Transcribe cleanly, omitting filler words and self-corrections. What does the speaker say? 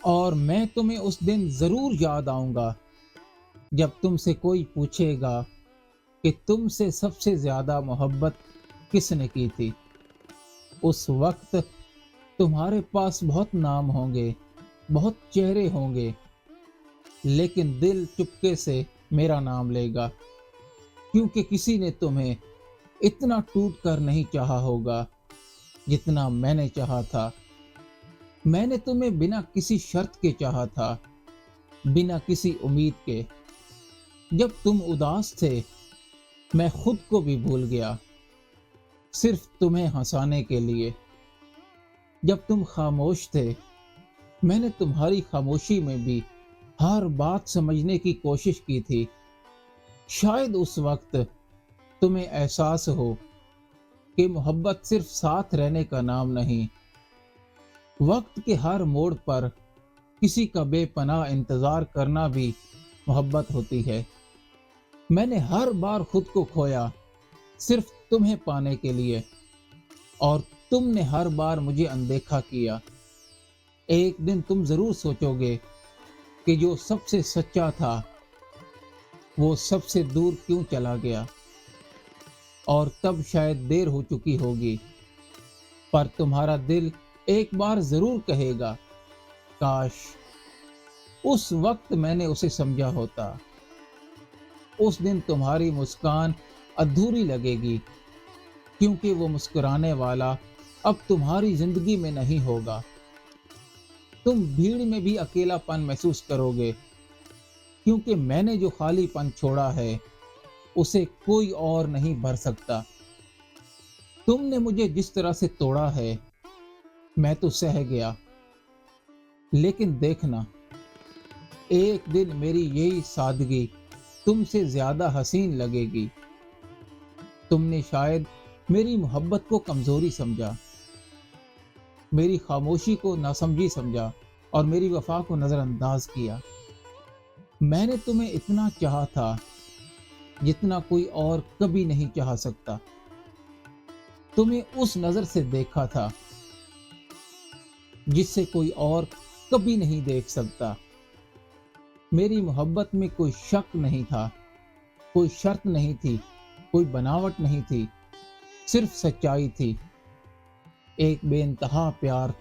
اور میں تمہیں اس دن ضرور یاد آؤں گا جب تم سے کوئی پوچھے گا کہ تم سے سب سے زیادہ محبت کس نے کی تھی۔ اس وقت تمہارے پاس بہت نام ہوں گے، بہت چہرے ہوں گے، لیکن دل چپکے سے میرا نام لے گا، کیونکہ کسی نے تمہیں اتنا ٹوٹ کر نہیں چاہا ہوگا جتنا میں نے چاہا تھا۔ میں نے تمہیں بنا کسی شرط کے چاہا تھا، بنا کسی امید کے۔ جب تم اداس تھے میں خود کو بھی بھول گیا، صرف تمہیں ہنسانے کے لیے۔ جب تم خاموش تھے میں نے تمہاری خاموشی میں بھی ہر بات سمجھنے کی کوشش کی تھی۔ شاید اس وقت تمہیں احساس ہو کہ محبت صرف ساتھ رہنے کا نام نہیں، وقت کے ہر موڑ پر کسی کا بے پناہ انتظار کرنا بھی محبت ہوتی ہے۔ میں نے ہر بار خود کو کھویا صرف تمہیں پانے کے لیے، اور تم نے ہر بار مجھے اندیکھا کیا۔ ایک دن تم ضرور سوچو گے کہ جو سب سے سچا تھا وہ سب سے دور کیوں چلا گیا، اور تب شاید دیر ہو چکی ہوگی، پر تمہارا دل ایک بار ضرور کہے گا، کاش اس وقت میں نے اسے سمجھا ہوتا۔ اس دن تمہاری مسکان ادھوری لگے گی، کیونکہ وہ مسکرانے والا اب تمہاری زندگی میں نہیں ہوگا۔ تم بھیڑ میں بھی اکیلا پن محسوس کرو گے، کیونکہ میں نے جو خالی پن چھوڑا ہے اسے کوئی اور نہیں بھر سکتا۔ تم نے مجھے جس طرح سے توڑا ہے میں تو سہ گیا، لیکن دیکھنا ایک دن میری یہی سادگی تم سے زیادہ حسین لگے گی۔ تم نے شاید میری محبت کو کمزوری سمجھا، میری خاموشی کو ناسمجھی سمجھا، اور میری وفا کو نظر انداز کیا۔ میں نے تمہیں اتنا چاہا تھا جتنا کوئی اور کبھی نہیں چاہ سکتا۔ تمہیں اس نظر سے دیکھا تھا جس سے کوئی اور کبھی نہیں دیکھ سکتا۔ میری محبت میں کوئی شک نہیں تھا، کوئی شرط نہیں تھی، کوئی بناوٹ نہیں تھی، صرف سچائی تھی۔ ایک بے انتہا پیار تھا۔